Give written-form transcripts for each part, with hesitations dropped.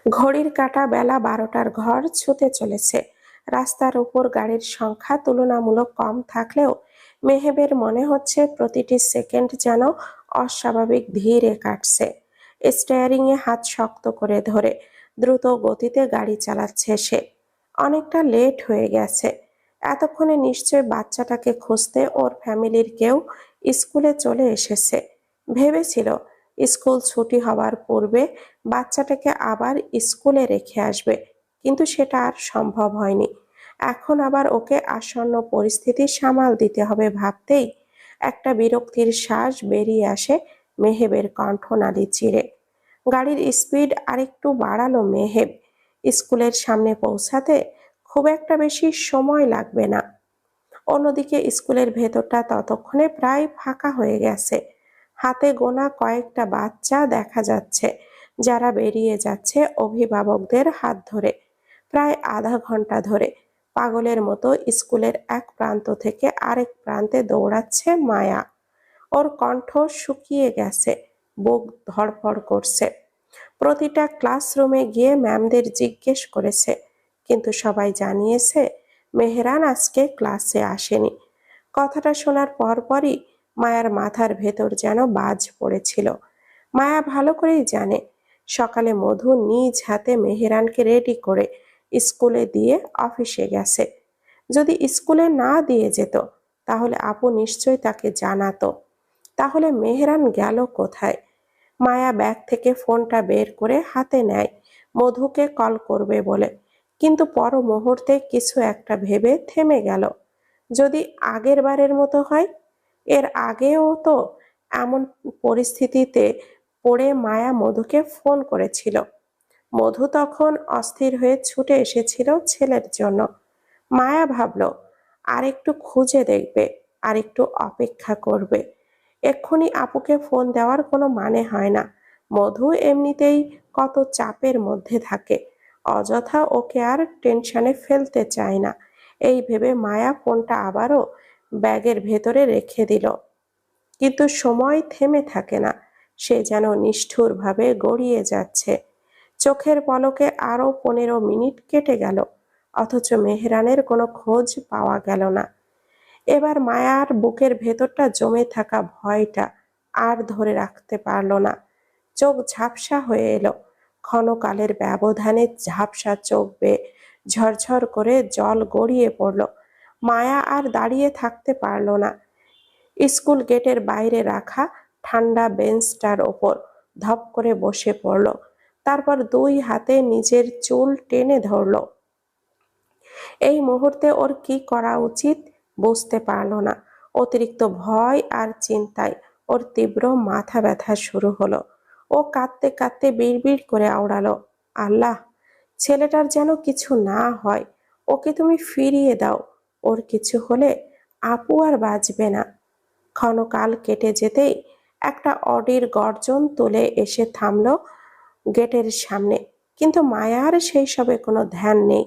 ঘড়ির কাঁটা বেলা 12টার ঘর ছুঁতে চলেছে। রাস্তার উপর গাড়ির সংখ্যা তুলনামূলক কম থাকলেও মেহেবের মনে হচ্ছে প্রতিটি সেকেন্ড যেন অস্বাভাবিক ধীরে কাটছে। স্টিয়ারিংয়ে হাত শক্ত করে ধরে দ্রুত গতিতে গাড়ি চালাচ্ছে সে। অনেকটা লেট হয়ে গেছে। এতক্ষণে নিশ্চয় বাচ্চাটাকে খুঁজতে ওর ফ্যামিলির কেউ স্কুলে চলে এসেছে। ভেবেছিল স্কুল ছুটি হওয়ার পূর্বে বাচ্চাটাকে আবার স্কুলে রেখে আসবে, কিন্তু সেটা আর সম্ভব হয়নি। এখন আবার ওকে আসন্ন পরিস্থিতি সামাল দিতে হবে ভাবতেই একটা বিরক্তির শ্বাস বেরিয়ে আসে মেহেবের কণ্ঠনালী চিরে। গাড়ির স্পিড আরেকটু বাড়ালো মেহেব। স্কুলের সামনে পৌঁছাতে খুব একটা বেশি সময় লাগবে না। অন্যদিকে স্কুলের ভেতরটা ততক্ষণে প্রায় ফাঁকা হয়ে গেছে। হাতে গোনা কয়েকটা বাচ্চা দেখা যাচ্ছে যারা বেরিয়ে যাচ্ছে অভিভাবকদের হাত ধরে। প্রায় আধা ঘন্টা ধরে পাগলের মতো স্কুলের এক প্রান্ত থেকে আরেক প্রান্তে দৌড়াচ্ছে মায়া। ওর কণ্ঠ শুকিয়ে গেছে, বুক ধড়ফড় করছে। প্রতিটা ক্লাসরুমে গিয়ে ম্যামদের জিজ্ঞেস করেছে, কিন্তু সবাই জানিয়েছে মেহরান আজকে ক্লাসে আসেনি। কথাটা শোনার পরপরই মায়ার মাথার ভেতর যেন বাজ পড়েছিল। মায়া ভালো করেই জানে সকালে মধু নিজ হাতে মেহেরানকে রেডি করে স্কুলে দিয়ে অফিসে গেছে। যদি স্কুলে না দিয়ে যেত তাহলে আপু নিশ্চয়ই তাকে জানাতো। তাহলে মেহেরান গেল কোথায়? মায়া ব্যাগ থেকে ফোনটা বের করে হাতে নেয় মধুকে কল করবে বলে, কিন্তু পর মুহূর্তে কিছু একটা ভেবে থেমে গেল। যদি আগের বারের মতো হয়? এর আগেও তো এমন পরিস্থিতিতে পড়ে মায়া মধুকে ফোন করেছিল। মধু তখন অস্থির হয়ে ছুটে এসেছিল ছেলের জন্য। মায়া ভাবল আর একটু খুঁজে দেখবে, আর একটু অপেক্ষা করবে। এক্ষুনি আপুকে ফোন দেওয়ার কোনো মানে হয় না। মধু এমনিতেই কত চাপের মধ্যে থাকে, অযথা ওকে আর টেনশনে ফেলতে চায় না। এই ভেবে মায়া ফোনটা আবারও ব্যাগের ভেতরে রেখে দিল। কিন্তু সময় থেমে থাকে না, সে যেন নিষ্ঠুরভাবে গড়িয়ে যাচ্ছে। চোখের পলকে আরো 15 মিনিট কেটে গেল, অথচ মেহরানের কোনো খোঁজ পাওয়া গেল না। এবার মায়ার বুকের ভেতরটা জমে থাকা ভয়টা আর ধরে রাখতে পারল না। চোখ ঝাপসা হয়ে এলো। ক্ষণকালের ব্যবধানে ঝাপসা চোখ বেয়ে ঝরঝর করে জল গড়িয়ে পড়ল। মায়া আর দাঁড়িয়ে থাকতে পারল না। স্কুল গেটের বাইরে রাখা ঠান্ডা বেঞ্চটার ওপর ধপ করে বসে পড়ল। তারপর দুই হাতে নিজের চুল টেনে ধরল। এই মুহূর্তে ওর কি করা উচিত বুঝতে পারল না। অতিরিক্ত ভয় আর চিন্তায় ওর তীব্র মাথা ব্যথা শুরু হলো। ও কাঁদতে কাঁদতে বিড়বিড় করে আওড়ালো, আল্লাহ, ছেলেটার যেন কিছু না হয়, ওকে তুমি ফিরিয়ে দাও। ওর কিছু হলে আপু আর বাঁচবে না। ক্ষণকাল কেটে যেতেই একটা অডির গর্জন তুলে এসে থামল গেটের সামনে, কিন্তু মায়ার সেই সবে কোনো ধ্যান নেই।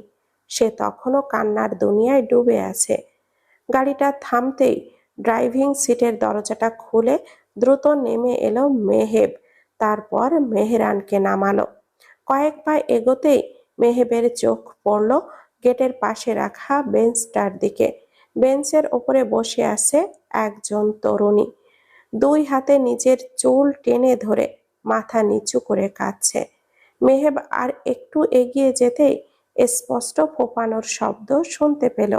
সে তখনও কান্নার দুনিয়ায় ডুবে আছে। গাড়িটা থামতেই ড্রাইভিং সিটের দরজাটা খুলে দ্রুত নেমে এলো মেহেব। তারপর মেহেরানকে নামালো। কয়েক পা এগোতেই মেহেবের চোখ পড়ল গেটের পাশে রাখা বেঞ্চটার দিকে। বেঞ্চের ওপরে বসে আছে একজন তরুণী। দুই হাতে নিজের চুল টেনে ধরে মাথা নিচু করে কাঁদছে। মেহেব আর একটু এগিয়ে যেতেই স্পষ্ট ফোঁপানোর শব্দ শুনতে পেল।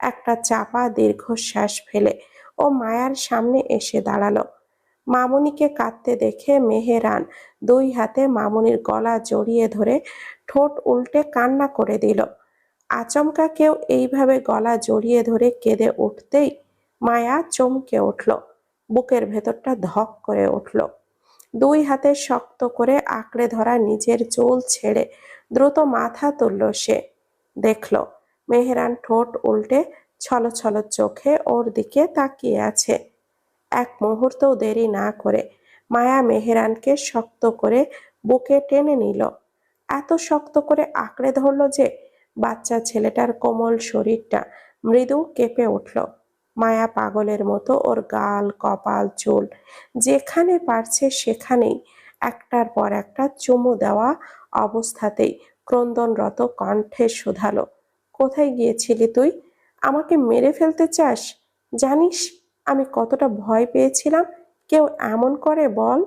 একটা চাপা দীর্ঘশ্বাস ফেলে ও মায়ার সামনে এসে দাঁড়ালো। মামুনিকে কাঁদতে দেখে মেহেরান দুই হাতে মামুনির গলা জড়িয়ে ধরে ঠোঁট উল্টে কান্না করে দিল। আচমকা কেউ এইভাবে গলা জড়িয়ে ধরে কেঁদে উঠতেই মায়া চমকে উঠল। বুকের ভেতরটা ধক করে উঠল। দুই হাতে শক্ত করে আঁকড়ে ধরা নিজের চুল ছেড়ে দ্রুত মাথা তুলল সে। দেখল মেহেরান ঠোঁট উল্টে ছলছল চোখে ওর দিকে তাকিয়ে আছে। এক মুহূর্তও দেরি না করে মায়া মেহেরানকে শক্ত করে বুকে টেনে নিল। এত শক্ত করে আঁকড়ে ধরল যে বাচ্চা ছেলেটার কোমল শরীরটা মৃদু কেঁপে উঠল। মায়া পাগলের মতো ওর গাল, কপাল, চুল যেখানে পারছে সেখানেই একটার পর একটা চুমু দেওয়া অবস্থাতেই ক্রন্দনরত কণ্ঠে শুধালো, কোথায় গিয়েছিলি তুই? আমাকে মেরে ফেলতে চাস? জানিস আমি কতটা ভয় পেয়েছিলাম? কেউ এমন করে বল?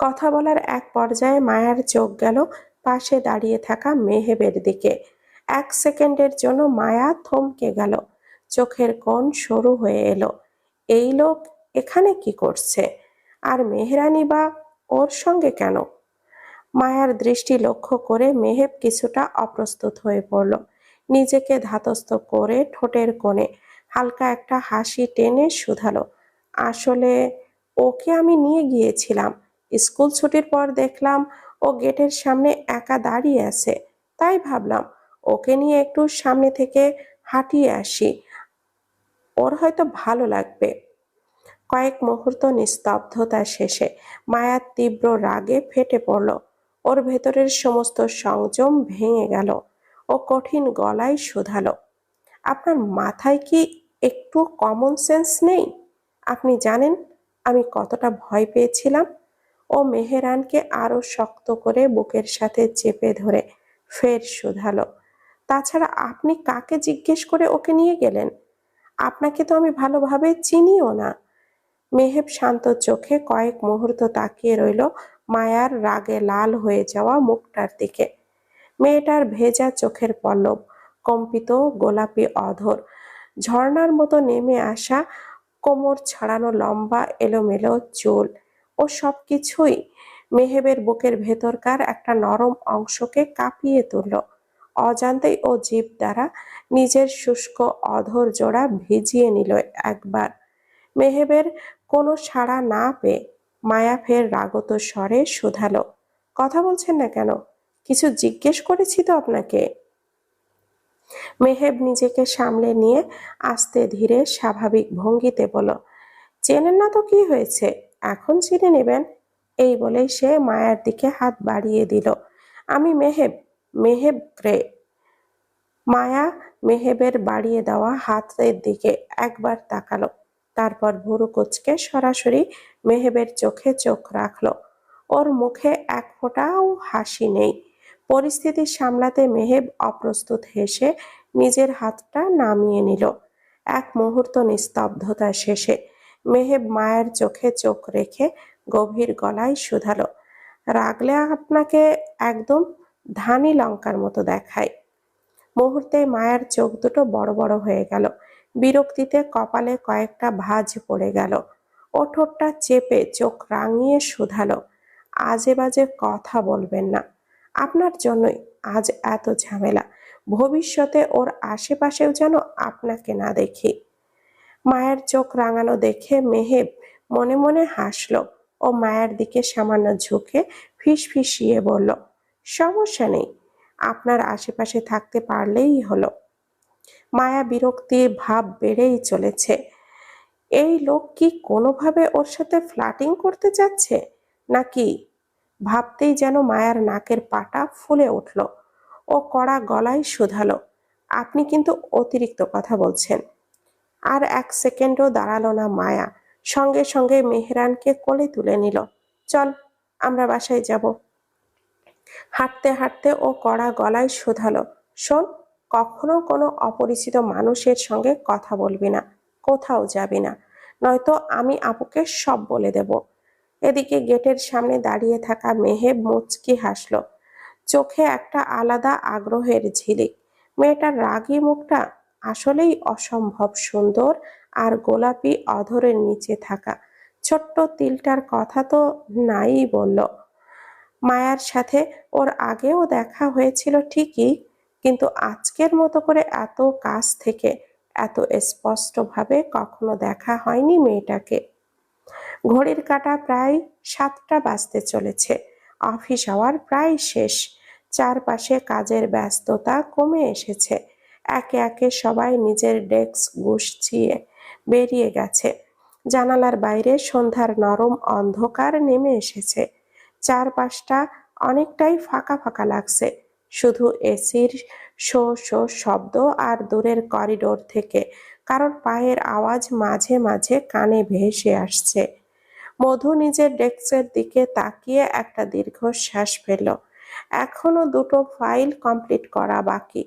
কথা বলার এক পর্যায়ে মায়ার চোখ গেল পাশে দাঁড়িয়ে থাকা মেহেবের দিকে। 1 সেকেন্ডের জন্য মায়া থমকে গেল, চোখের কোণ সরু হয়ে এলো। এই লোক এখানে কি করছে? আর মেহরানি বা ওর সঙ্গে কেন? মায়ার দৃষ্টি লক্ষ্য করে মেহেব কিছুটা অপ্রস্তুত হয়ে পড়ল। নিজেকে ধাতস্থ করে ঠোঁটের কোণে হালকা একটা হাসি টেনে শুধালো, আসলে ওকে আমি নিয়ে গিয়েছিলাম। স্কুল ছুটির পর দেখলাম ও গেটের সামনে একা দাঁড়িয়ে আছে, তাই ভাবলাম ওকে নিয়ে একটু সামনে থেকে হাঁটিয়ে আসি, ওর হয়তো ভালো লাগবে। কয়েক মুহূর্ত নিস্তব্ধতা শেষে মায়ার তীব্র রাগে ফেটে পড়ল। ওর ভেতরের সমস্ত সংযম ভেঙে গেল। ও কঠিন গলায় শুধালো, আপনার মাথায় কি একটু কমন সেন্স নেই? আপনি জানেন আমি কতটা ভয় পেয়েছিলাম? ও মেহেরানকে আরো শক্ত করে বুকের সাথে চেপে ধরে ফের শুধালো, তাছাড়া আপনি কাকে জিজ্ঞেস করে ওকে নিয়ে গেলেন? আপনাকে তো আমি ভালোভাবে চিনিও না। মেহেব শান্ত চোখে কয়েক মুহূর্ত তাকিয়ে রইল মায়ার রাগে লাল হয়ে যাওয়া মুখটার দিকে। মেয়েটার ভেজা চোখের পল্লব, কম্পিত গোলাপি অধর, ঝর্ণার মতো নেমে আসা কোমর ছাড়ানো লম্বা এলোমেলো চুল ও সবকিছুই মেহেবের বুকের ভেতরকার একটা নরম অংশকে কাঁপিয়ে তুলল। অজান্তেই ও জিভ দ্বারা নিজের শুষ্ক অধর জোড়া ভিজিয়ে নিল একবার। মেহেবের কোনো সাড়া না পেয়ে মায়া ফের রাগত স্বরে শুধালো, কথা বলছেন না কেন? কিছু জিজ্ঞেস করেছি তো আপনাকে। মেহেব নিজেকে সামলে নিয়ে আস্তে ধীরে স্বাভাবিক ভঙ্গিতে বলল, চেনেন না তো কি হয়েছে, এখন চিনে নেবেন। এই বলেই সে মায়ার দিকে হাত বাড়িয়ে দিল। আমি মেহেব, মেহেব গ্রে। মায়া মেহেবের বাড়িয়ে দেওয়া হাতের দিকে একবার তাকালো, তারপর ভুরু কুঁচকে সরাসরি মেহেবের চোখে চোখ রাখলো। ওর মুখে এক ফোঁটাও হাসি নেই। পরিস্থিতি সামলাতে মেহেব অপ্রস্তুত হেসে নিজের হাতটা নামিয়ে নিল। এক মুহূর্ত নিস্তব্ধতা শেষে মেহেব মায়ের চোখে চোখ রেখে গভীর গলায় শুধালো, রাগলে আপনাকে একদম ধানি লঙ্কার মতো দেখায়। মুহূর্তে মায়ের চোখ দুটো বড় বড় হয়ে গেল। বিরক্তিতে কপালে কয়েকটা ভাঁজ পড়ে গেল। ও ঠোঁটটা চেপে চোখ রাঙিয়ে শুধালো, আজে বাজে কথা বলবেন না। আপনার জন্যই আজ এত ঝামেলা। ভবিষ্যতে ওর আশেপাশেও যেন আপনাকে না দেখি। মায়ের চোখ রাঙানো দেখে মেহেব মনে মনে হাসল ও মায়ের দিকে সামান্য ঝুঁকে ফিসফিসিয়ে বলল, সমস্যা নেই, আপনার আশেপাশে থাকতে পারলেই হলো। মায়া বিরক্তির ভাব বেড়েই চলেছে। এই লোক কি কোনোভাবে ওর সাথে ফ্লার্টিং করতে চাচ্ছে নাকি? ভাবতেই যেন মায়ার নাকের পাটা ফুলে উঠল। ও কড়া গলায় শুধালো, আপনি কিন্তু অতিরিক্ত কথা বলছেন। আর 1 সেকেন্ডও দাঁড়ালো না মায়া, সঙ্গে সঙ্গে মেহরানকে কোলে তুলে নিল। চল, আমরা বাসায় যাব। হাঁটতে হাঁটতে ও কড়া গলায় শুধালো, শোন, কখনো কোনো অপরিচিত মানুষের সঙ্গে কথা বলবি না, কোথাও যাবি না, নয়তো আমি আপুকে সব বলে দেব। এদিকে গেটের সামনে দাঁড়িয়ে থাকা মেহেব মুচকি হাসল, চোখে একটা আলাদা আগ্রহের ঝিলিক। মেয়েটার রাগী মুখটা আসলেই অসম্ভব সুন্দর, আর গোলাপি অধরের নিচে থাকা ছোট্ট তিলটার কথা তো নাই বলল। মায়ার সাথে ওর আগেও দেখা হয়েছিল ঠিকই, কিন্তু আজকের মতো করে এত কাছ থেকে এত স্পষ্টভাবে কখনো দেখা হয়নি মেয়েটাকে। ঘড়ির কাঁটা প্রায় 7টা বাজতে চলেছে। অফিস আওয়ার প্রায় শেষ। চারপাশে কাজের ব্যস্ততা কমে এসেছে। একে একে সবাই নিজের ডেস্ক গুছিয়ে বেরিয়ে গেছে। জানালার বাইরে সন্ধ্যার নরম অন্ধকার নেমে এসেছে। চারপাশটা অনেকটাই ফাঁকা ফাঁকা লাগছে। শুধু এসির শো শো শব্দ আর দূরের করিডোর থেকে কারোর পায়ের আওয়াজ মাঝে মাঝে কানে ভেসে আসছে। মধু নিজের ডেস্কের দিকে তাকিয়ে একটা দীর্ঘশ্বাস ফেলল। এখনো দুটো ফাইল কমপ্লিট করা বাকি।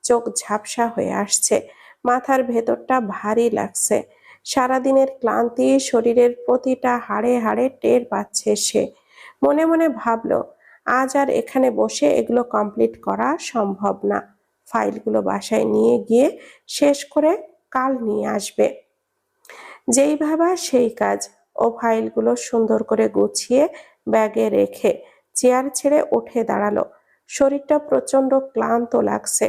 চোখ ঝাপসা হয়ে আসছে, মাথার ভেতরটা ভারী লাগছে। সারাদিনের ক্লান্তি শরীরের প্রতিটা হাড়ে হাড়ে টের পাচ্ছে সে। মনে মনে ভাবল, আজ আর এখানে বসে এগুলো কমপ্লিট করা সম্ভব না। ফাইলগুলো বাসায় নিয়ে গিয়ে শেষ করে কাল নিয়ে আসবে। যেই ভাবা সেই কাজ। ও ফাইলগুলো সুন্দর করে গুছিয়ে ব্যাগে রেখে চেয়ার ছেড়ে উঠে দাঁড়ালো। শরীরটা প্রচন্ড ক্লান্ত লাগছে।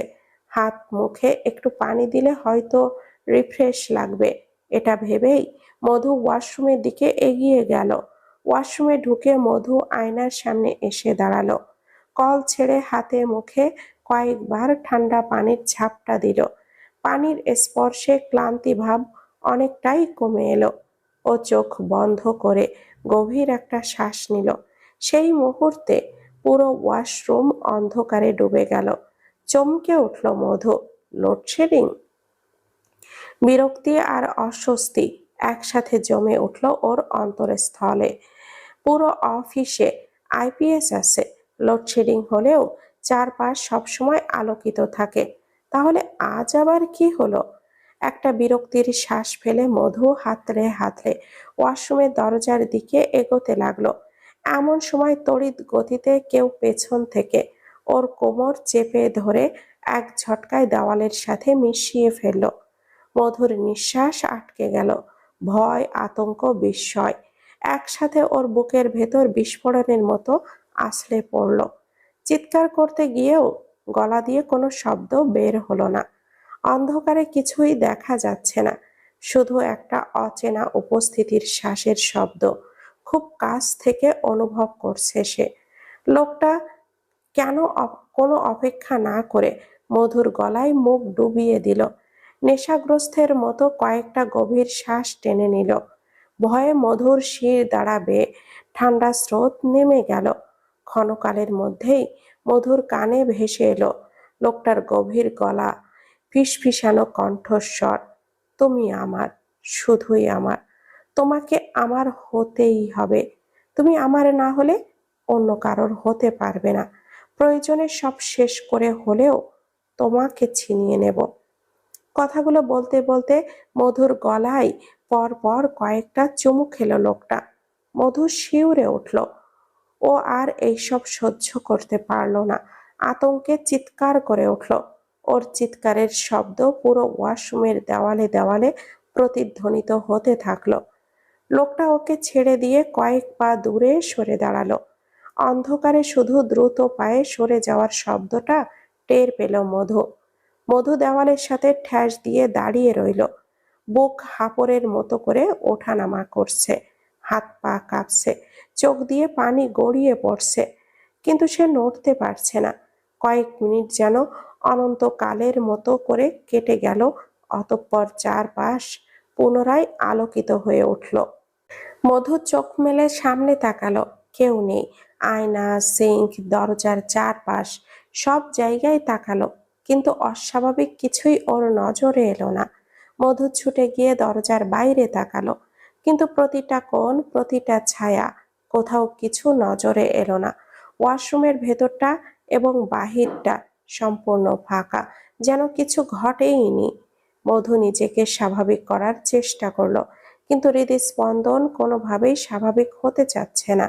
হাত মুখে একটু পানি দিলে হয়তো রিফ্রেশ লাগবে, এটা ভেবেই মধু ওয়াশরুমের দিকে এগিয়ে গেল। ওয়াশরুমে ঢুকে মধু আয়নার সামনে এসে দাঁড়ালো। কল ছেড়ে হাতে মুখে কয়েকবার ঠান্ডা পানির ঝাপটা দিল। পানির স্পর্শে ক্লান্তি ভাব অনেকটাই কমে এলো। ও চোখ বন্ধ করে গভীর একটা শ্বাস নিল। সেই মুহূর্তে পুরো ওয়াশরুম অন্ধকারে ডুবে গেল। চমকে উঠল মধু। লোডশেডিং! বিরক্তি আর অস্বস্তি একসাথে জমে উঠল ওর অন্তরস্থলে। পুরো অফিসে আইপিএস আছে, লোডশেডিং হলেও চারপাশ সবসময় আলোকিত থাকে। তাহলে আজ আবার কি হলো? একটা বিরক্তির শ্বাস ফেলে মধু হাতড়ে হাতড়ে ওয়াশরুমের দরজার দিকে এগোতে লাগলো। এমন সময় তড়িৎ গতিতে কেউ পেছন থেকে ওর কোমর চেপে ধরে এক ঝটকায় দেওয়ালের সাথে মিশিয়ে ফেলল। মধুর নিঃশ্বাস আটকে গেল। ভয়, আতঙ্ক, বিস্ময় একসাথে ওর বুকের ভেতর বিস্ফোরণের মতো আছড়ে পড়ল। চিৎকার করতে গিয়েও গলা দিয়ে কোনো শব্দ বের হলো না। অন্ধকারে কিছুই দেখা যাচ্ছে না, শুধু একটা অচেনা উপস্থিতির শ্বাসের শব্দ খুব কাছ থেকে অনুভব করছে সে। লোকটা কেন কোনো অপেক্ষা না করে মধুর গলায় মুখ ডুবিয়ে দিল। নেশাগ্রস্তের মতো কয়েকটা গভীর শ্বাস টেনে নিল। ভয়ে মধুর শির দ্বারা বেয়ে ঠান্ডা স্রোত নেমে গেল। ক্ষণকালের মধ্যেই মধুর কানে ভেসে এলো লোকটার গভীর গলা, ফিসফিসানো কণ্ঠস্বর, তুমি আমার, শুধুই আমার। তোমাকে আমার হতেই হবে। তুমি আমার না হলে অন্য কারোর হতে পারবে না। প্রয়োজনে সব শেষ করে হলেও তোমাকে ছিনিয়ে নেব। কথাগুলো বলতে বলতে মধুর গলায় পর পর কয়েকটা চুমু খেলো লোকটা। মধু শিউরে উঠল। ও আর এইসব সহ্য করতে পারল না। আতঙ্কে চিৎকার করে উঠল। ওর চিৎকারের শব্দ পুরো ওয়াশরুমের দেওয়ালে দেওয়ালে প্রতিধ্বনিত হতে থাকলো। লোকটা ওকে ছেড়ে দিয়ে কয়েক পা দূরে সরে দাঁড়ালো। অন্ধকারে শুধু দ্রুত পায়ে সরে যাওয়ার শব্দটা টের পেল মধু। মধু দেওয়ালের সাথে ঠ্যাস দিয়ে দাঁড়িয়ে রইল। বুক হাঁপড়ের মতো করে ওঠানামা করছে, হাত পা কাঁপছে, চোখ দিয়ে পানি গড়িয়ে পড়ছে, কিন্তু সে নড়তে পারছে না। কয়েক মিনিট যেন অনন্তকালের মতো করে কেটে গেল। অতঃপর চারপাশ পুনরায় আলোকিত হয়ে উঠল। মধু চোখ মেলে সামনে তাকালো। কেউ নেই। আয়না, সিঙ্ক, দরজার চারপাশ সব জায়গায় তাকালো, কিন্তু অস্বাভাবিক কিছুই ওর নজরে এলো না। মধু ছুটে গিয়ে দরজার বাইরে তাকালো, কিন্তু প্রতিটা কোণ, প্রতিটা ছায়া, কোথাও কিছু নজরে এলো না। ওয়াশরুমের ভেতরটা এবং বাহিরটা সম্পূর্ণ ফাঁকা, যেন কিছু ঘটেইনি। মধু নিজেকে স্বাভাবিক করার চেষ্টা করলো, কিন্তু হৃদস্পন্দন কোনোভাবেই স্বাভাবিক হতে চাচ্ছে না।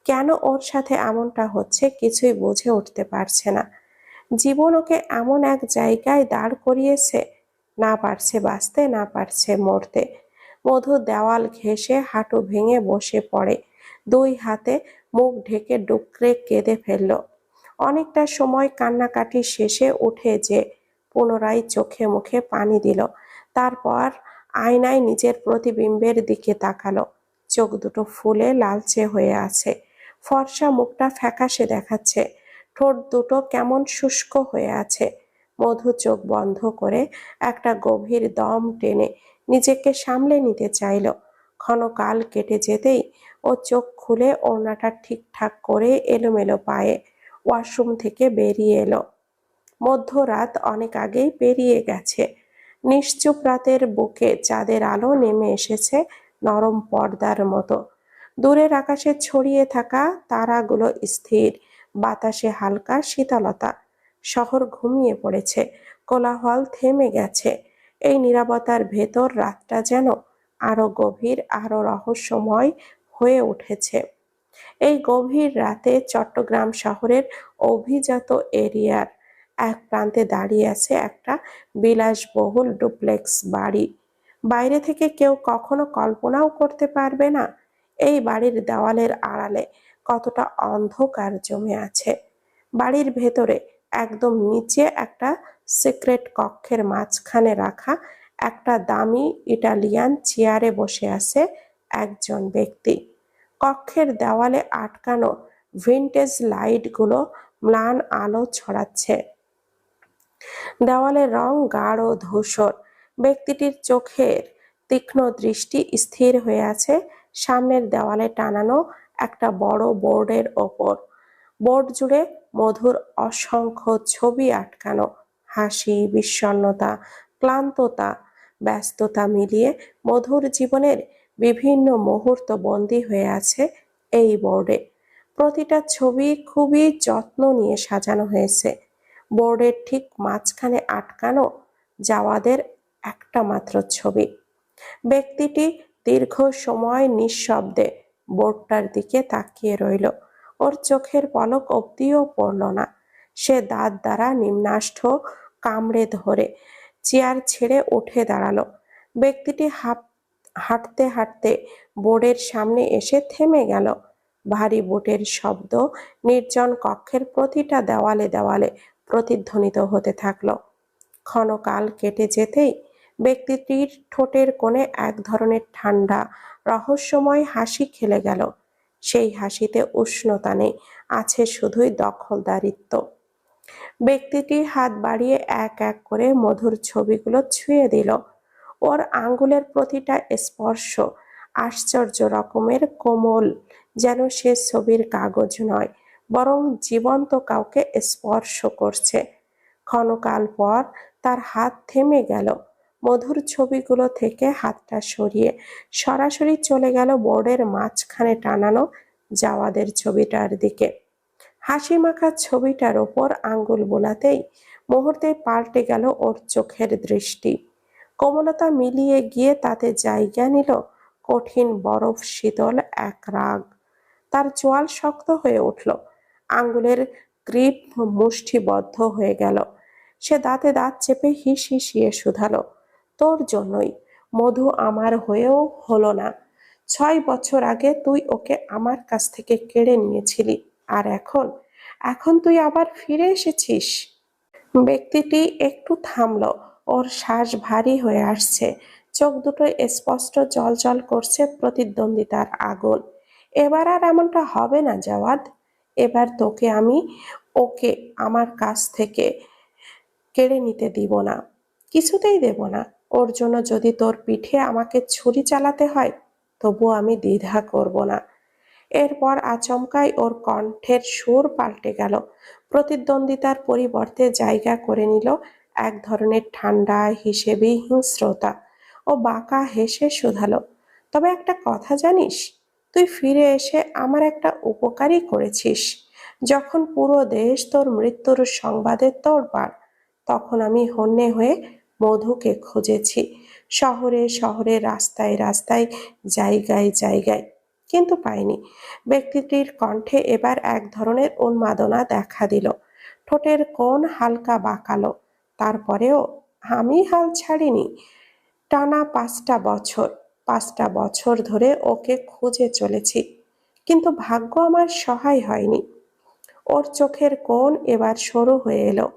কেন ওর সাথে এমনটা হচ্ছে কিছুই বুঝে উঠতে পারছে না। জীবন ওকে এমন এক জায়গায় দাঁড় করিয়েছে, না পারছে বাঁচতে, না পারছে মরতে। মধু দেওয়াল ঘেঁষে হাঁটু ভেঙে বসে পড়ে, দুই হাতে মুখ ঢেকে ডুকরে কেঁদে ফেলল। অনেকটা সময় কান্নাকাটি শেষে উঠে যে পুনরায় চোখে মুখে পানি দিল। তারপর আয়নায় নিজের প্রতিবিম্বের দিকে তাকালো। চোখ দুটো ফুলে লালচে হয়ে আছে, ফর্সা মুখটা ফ্যাকাশে দেখাচ্ছে, ঠোঁট দুটো কেমন শুষ্ক হয়ে আছে। মধু চোখ বন্ধ করে একটা গভীর দম টেনে নিজেকে সামলে নিতে চাইল। ক্ষণকাল কেটে যেতেই ও চোখ খুলে ওড়নাটা ঠিকঠাক করে এলোমেলো পায়ে ওয়াশরুম থেকে বেরিয়ে এলো। মধ্যরাত অনেক আগেই পেরিয়ে গেছে। নিশ্চুপ রাতের বুকে চাঁদের আলো নেমে এসেছে নরম পর্দার মতো। দূরের আকাশে ছড়িয়ে থাকা তারাগুলো স্থির, বাতাসে হালকা শীতলতা। শহর ঘুমিয়ে পড়েছে, কোলাহল থেমে গেছে। এই নীরবতার ভেতর রাতটা যেন আরো গভীর, আরো রহস্যময় হয়ে উঠেছে। এই গভীর রাতে চট্টগ্রাম শহরের অভিজাত এরিয়ার এক প্রান্তে দাঁড়িয়ে আছে একটা বিলাসবহুল ডুপ্লেক্স বাড়ি। বাইরে থেকে কেউ কখনো কল্পনাও করতে পারবে না এই বাড়ির দেওয়ালের আড়ালে কতটা অন্ধকার জমে আছে। বাড়ির ভেতরে একদম নিচে একটা সিক্রেট কক্ষের মাঝখানে রাখা একটা দামি ইটালিয়ান চেয়ারে বসে আছে একজন ব্যক্তি। কক্ষের দেওয়ালে আটকানো ভিন্টেজ লাইটগুলো ম্লান আলো ছড়াচ্ছে। দেওয়ালের রং গাঢ় ধূসর। ব্যক্তিটির চোখের তীক্ষ্ণ দৃষ্টি স্থির হয়ে আছে সামনের দেওয়ালে টানানো একটা বড় বোর্ডের ওপর। বোর্ড জুড়ে মধুর অসংখ্য ছবি আটকানো। হাসি, বিষণ্ণতা, ক্লান্ততা, ব্যস্ততা মিলিয়ে মধুর জীবনের বিভিন্ন মুহূর্ত বন্দী হয়ে আছে এই বোর্ডে। প্রতিটা ছবি খুবই যত্ন নিয়ে সাজানো হয়েছে। বোর্ডের ঠিক মাঝখানে আটকানো জাওয়াদের একটা মাত্র ছবি। ব্যক্তিটি দীর্ঘ সময় নিঃশব্দে বোর্ডটার দিকে তাকিয়ে রইল। ওর চোখের পলক অবধিও পড়ল না। সে দাঁত দ্বারা নিম্নাষ্ঠ কামড়ে ধরে চেয়ার ছেড়ে উঠে দাঁড়ালো। ব্যক্তিটি হাঁটতে হাঁটতে বোর্ডের সামনে এসে থেমে গেল। ভারী বুটের শব্দ নির্জন কক্ষের প্রতিটা দেওয়ালে দেওয়ালে প্রতিধ্বনিত হতে থাকলো। ক্ষণকাল কেটে যেতেই ব্যক্তিটির ঠোঁটের কোণে এক ধরনের ঠান্ডা, রহস্যময় হাসি খেলে গেল। সেই হাসিতে উষ্ণতা নেই, আছে শুধুই দখলদারিত্ব। ব্যক্তিটি হাত বাড়িয়ে এক এক করে মধুর ছবিগুলো ছুঁয়ে দিল। ওর আঙ্গুলের প্রতিটা স্পর্শ আশ্চর্য রকমের কোমল, যেন সে ছবির কাগজ নয়, বরং জীবন্ত কাউকে স্পর্শ করছে। ক্ষণকাল পর তার হাত থেমে গেল। মধুর ছবিগুলো থেকে হাতটা সরিয়ে সরাসরি চলে গেল বোর্ডের মাঝখানে টানানো জাওয়াদের ছবিটার দিকে। হাসি মাখা ছবিটার ওপর আঙ্গুল বোলাতেই মুহূর্তে পাল্টে গেল ওর চোখের দৃষ্টি। কোমলতা মিলিয়ে গিয়ে তাতে জায়গা নিল কঠিন বরফ শীতল এক রাগ। তার চোয়াল শক্ত হয়ে উঠল, আঙ্গুলের গ্রিপ মুষ্টিবদ্ধ হয়ে গেল। সে দাঁতে দাঁত চেপে হিস হিসিয়ে শুধালো, তোর জন্যই। মধু আমার হয়েও হলো না। 6 বছর আগে তুই ওকে আমার কাছ থেকে কেড়ে নিয়েছিলি, আর এখন এখন তুই আবার ফিরে এসেছিস। ব্যক্তিটি একটু থামল। ওর শ্বাস ভারী হয়ে আসছে, চোখ দুটো স্পষ্ট জ্বলজ্বল করছে প্রতিদ্বন্দ্বিতার আগুন। এবার আর এমনটা হবে না জাওয়াদ। এবার তোকে আমি ওকে আমার কাছ থেকে কেড়ে নিতে দিব না, কিছুতেই দেব না। ওর জন্য যদি তোর পিঠে আমাকে ছুরি চালাতে হয়, তবুও আমি দ্বিধা করব না। এরপর আচমকাই ওর কণ্ঠের সুর পাল্টে গেল। প্রতিদ্বন্দ্বিতার পরিবর্তে জায়গা করে নিল এক ধরনের ঠান্ডা, হিসেবি হিংস্রতা। ও বাঁকা হেসে শুধালো, তবে একটা কথা জানিস, তুই ফিরে এসে আমার একটা উপকারই করেছিস। যখন পুরো দেশ তোর মৃত্যুর সংবাদে তোড়পাড়, তখন আমি হন্যে হয়ে মধুকে খুঁজেছি শহরে শহরে, রাস্তায় রাস্তায়, জায়গায় জায়গায়, কিন্তু পাইনি। ব্যক্তিটির কণ্ঠে এবার এক ধরনের উন্মাদনা দেখা দিল। ঠোঁটের কোণ হালকা বাঁকালো। তারপরেও আমি হাল ছাড়িনি। টানা 5টা বছর ধরে ওকে খুঁজে চলেছি, কিন্তু ভাগ্য আমার সহায় হয়নি। ওর চোখের কোণ এবার সরু হয়ে এলো।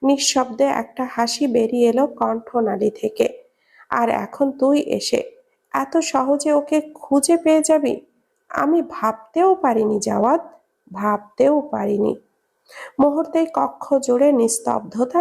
নিঃশব্দে একটা হাসি বেরিয়ে এলো কণ্ঠনালী থেকে। আর এখন তুই এসে এত সহজে ওকে খুঁজে পেয়ে যাবি, আমি ভাবতেও পারিনি জাওয়াদ, ভাবতেও পারিনি। মুহূর্তেই কক্ষ জুড়ে নিস্তব্ধতা